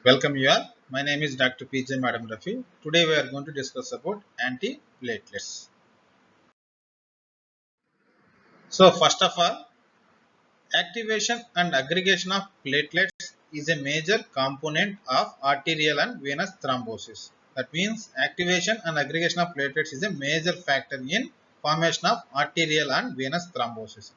Welcome you all. My name is Dr. PJ Madam Rafi. Today we are going to discuss about antiplatelets. So first of all, activation and aggregation of platelets is a major component of arterial and venous thrombosis. That means activation and aggregation of platelets is a major factor in formation of arterial and venous thrombosis.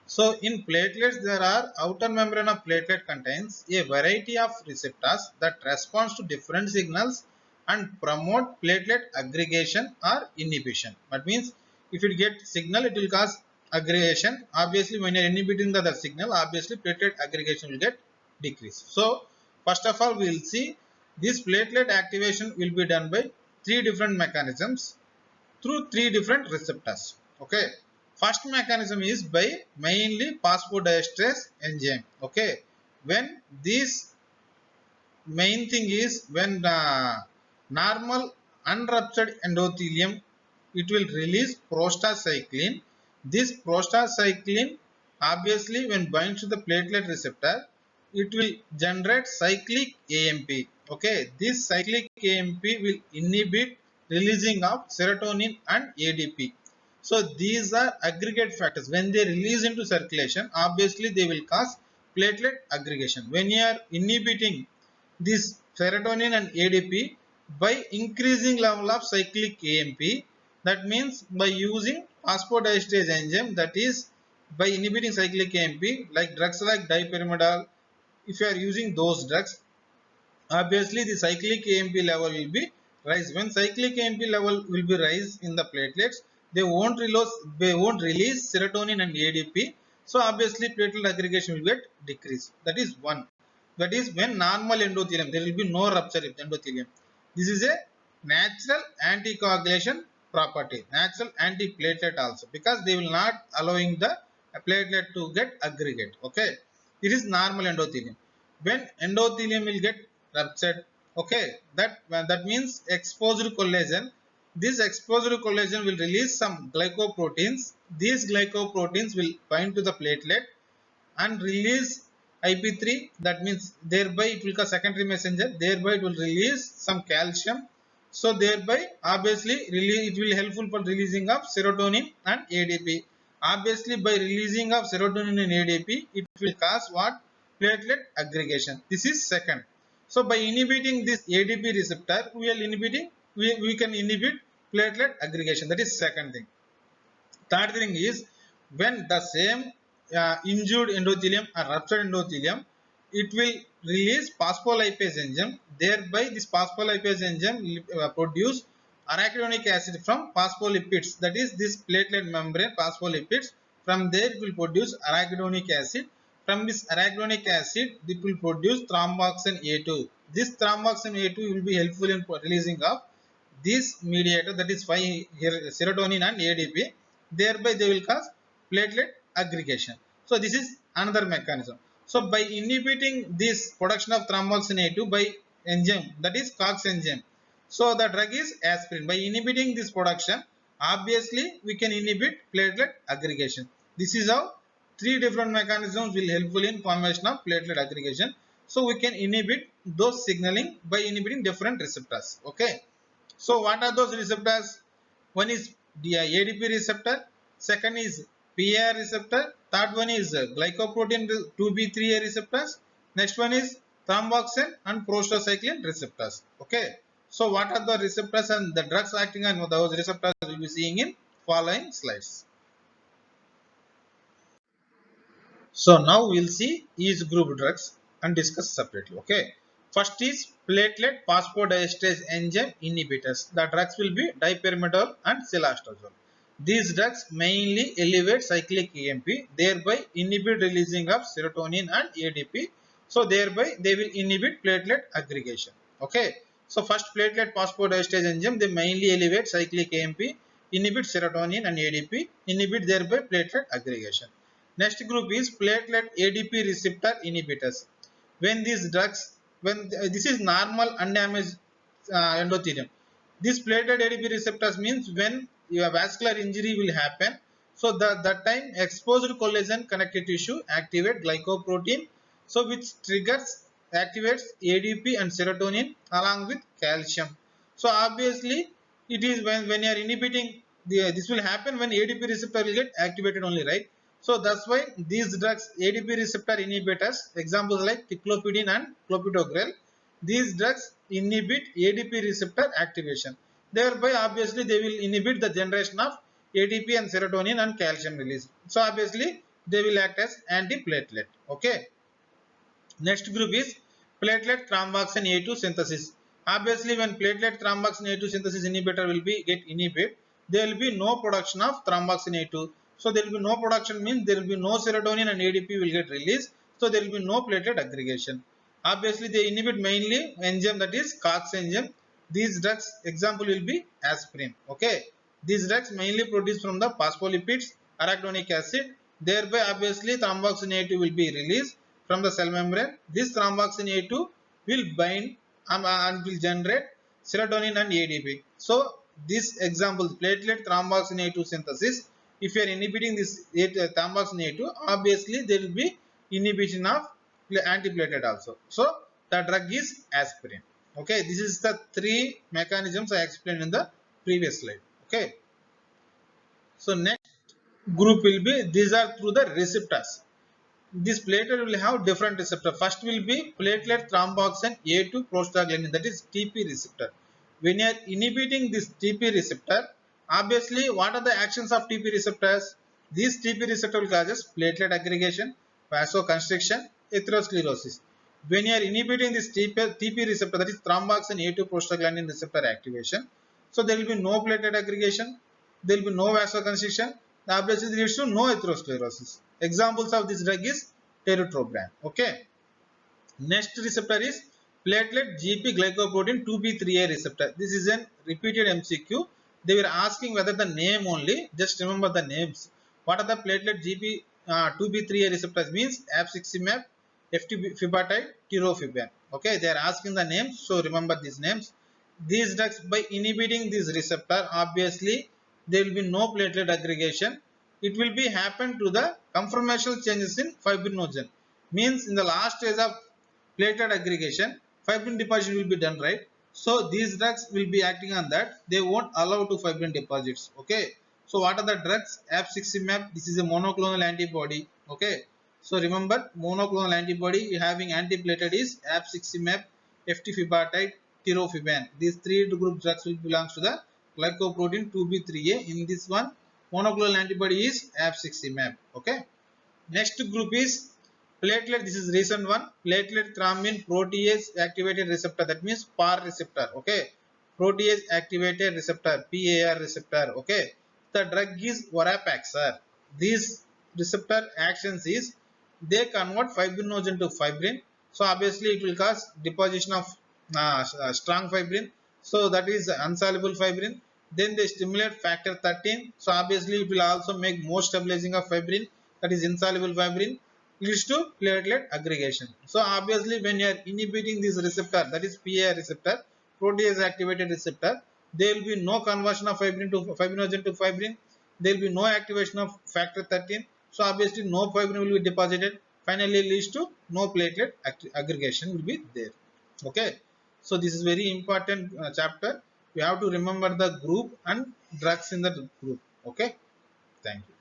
So in platelets, there are outer membrane of platelet contains a variety of receptors that responds to different signals and promote platelet aggregation or inhibition. That means if it get signal, it will cause aggregation. Obviously, when you are inhibiting the other signal, obviously platelet aggregation will get decreased. So first of all, we will see this platelet activation will be done by three different mechanisms through three different receptors. Okay. First mechanism is by mainly phosphodiesterase enzyme. Okay. When this main thing is when the normal unruptured endothelium, it will release prostacyclin. This prostacyclin obviously when binds to the platelet receptor, it will generate cyclic AMP. Okay, this cyclic AMP will inhibit releasing of serotonin and ADP. So these are aggregate factors. When they release into circulation, obviously they will cause platelet aggregation. When you are inhibiting this serotonin and ADP by increasing level of cyclic AMP, that means by using phosphodiesterase enzyme, that is by inhibiting cyclic AMP like drugs like dipyrimidine. If you are using those drugs, obviously the cyclic AMP level will be rise. When cyclic AMP level will be rise in the platelets, they won't release serotonin and ADP. So obviously platelet aggregation will get decreased. That is one. That is when normal endothelium, there will be no rupture of endothelium. This is a natural anticoagulation property, natural antiplatelet also, because they will not allowing the platelet to get aggregate. Okay, it is normal endothelium. When endothelium will get ruptured, okay, that means exposed collagen. This exposed collagen will release some glycoproteins. These glycoproteins will bind to the platelet and release IP3. That means thereby it will cause secondary messenger. Thereby it will release some calcium. So thereby obviously it will helpful for releasing of serotonin and ADP. Obviously by releasing of serotonin and ADP, it will cause what? Platelet aggregation. This is second. So by inhibiting this ADP receptor, we can inhibit platelet aggregation. That is second thing. Third thing is when the same injured endothelium or ruptured endothelium, it will release phospholipase enzyme. Thereby this phospholipase enzyme will produce arachidonic acid from phospholipids. That is this platelet membrane phospholipids. From there it will produce arachidonic acid. From this arachidonic acid it will produce thromboxane A2. This thromboxane A2 will be helpful in releasing of this mediator, that is why here serotonin and ADP. Thereby they will cause platelet aggregation. So this is another mechanism. So by inhibiting this production of thromboxane A2 by enzyme, that is COX enzyme. So the drug is aspirin. By inhibiting this production, obviously we can inhibit platelet aggregation. This is how three different mechanisms will helpful in formation of platelet aggregation. So we can inhibit those signaling by inhibiting different receptors. Okay. So what are those receptors? One is the ADP receptor, second is PAR receptor, third one is glycoprotein 2B3A receptors, next one is thromboxane and prostacyclin receptors. Okay. So what are the receptors and the drugs acting on those receptors we will be seeing in following slides. So now we will see each group drugs and discuss separately. Okay. First is platelet phosphodiesterase enzyme inhibitors. The drugs will be dipyrimidine and cilostazol. These drugs mainly elevate cyclic AMP, thereby inhibit releasing of serotonin and ADP. So thereby they will inhibit platelet aggregation. Okay. So first platelet phosphodiesterase enzyme, they mainly elevate cyclic AMP, inhibit serotonin and ADP, inhibit thereby platelet aggregation. Next group is platelet ADP receptor inhibitors. When these drugs, when this is normal undamaged endothelium, this platelet ADP receptors means when your vascular injury will happen. So that time exposed collagen connective tissue activate glycoprotein, so which triggers activates ADP and serotonin along with calcium. So obviously it is when you are inhibiting this will happen when ADP receptor will get activated only, right? So that's why these drugs ADP receptor inhibitors, examples like ticlopidine and clopidogrel, these drugs inhibit ADP receptor activation. Thereby obviously they will inhibit the generation of ADP and serotonin and calcium release. So obviously they will act as antiplatelet. Okay. Next group is platelet thromboxane A2 synthesis. Obviously, when platelet thromboxane A2 synthesis inhibitor will be get inhibited, there will be no production of thromboxane A2. So there will be no production means there will be no serotonin and ADP will get released. So there will be no platelet aggregation. Obviously, they inhibit mainly enzyme, that is COX enzyme. These drugs example will be aspirin. Okay, these drugs mainly produced from the phospholipids, arachidonic acid. Thereby, obviously, thromboxane A2 will be released from the cell membrane. This thromboxane A2 will bind and will generate serotonin and ADP. So this example, platelet thromboxane A2 synthesis, if you are inhibiting this thromboxane A2, obviously there will be inhibition of antiplatelet also. So the drug is aspirin. Okay, this is the three mechanisms I explained in the previous slide. Okay, so next group will be, these are through the receptors. This platelet will have different receptor. First will be platelet thromboxane A2 prostaglandin, that is TP receptor. When you are inhibiting this TP receptor, obviously what are the actions of TP receptors? This TP receptor will causes platelet aggregation, vasoconstriction, atherosclerosis. When you are inhibiting this TP receptor, that is thromboxane A2 prostaglandin receptor activation, so there will be no platelet aggregation, there will be no vasoconstriction, obviously leads to no atherosclerosis. Examples of this drug is teratrobran. Okay. Next receptor is platelet GP glycoprotein 2B3A receptor. This is a repeated MCQ. They were asking whether the name only. Just remember the names. What are the platelet GP 2B3A receptors? Means abciximab, ft-fibatide, tirofiban. Okay, they are asking the names. So remember these names. These drugs, by inhibiting this receptor, obviously there will be no platelet aggregation. It will be happen to the conformational changes in fibrinogen. Means in the last stage of platelet aggregation, fibrin deposit will be done, right? So these drugs will be acting on that. They won't allow to fibrin deposits. Okay. So what are the drugs? Abciximab. This is a monoclonal antibody. Okay. So remember, monoclonal antibody having antiplatelet is abciximab, ft-fibatide, tirofiban. These three group drugs will belong to the glycoprotein 2B3A. In this one, monoclonal antibody is abciximab. Okay. Next group is platelet. This is recent one. Platelet thrombin protease activated receptor. That means PAR receptor. Okay. Protease activated receptor. PAR receptor. Okay. The drug is Vorapaxar. These receptor actions is they convert fibrinogen to fibrin. So obviously it will cause deposition of strong fibrin. So that is insoluble fibrin. Then they stimulate factor 13. So obviously it will also make more stabilizing of fibrin, that is insoluble fibrin, leads to platelet aggregation. So obviously when you are inhibiting this receptor, that is PAR receptor, protease activated receptor, there will be no conversion of fibrin to fibrinogen to fibrin. There will be no activation of factor 13. So obviously no fibrin will be deposited. Finally leads to no platelet aggregation will be there. Okay. So this is very important chapter. You have to remember the group and drugs in the group. Okay. Thank you.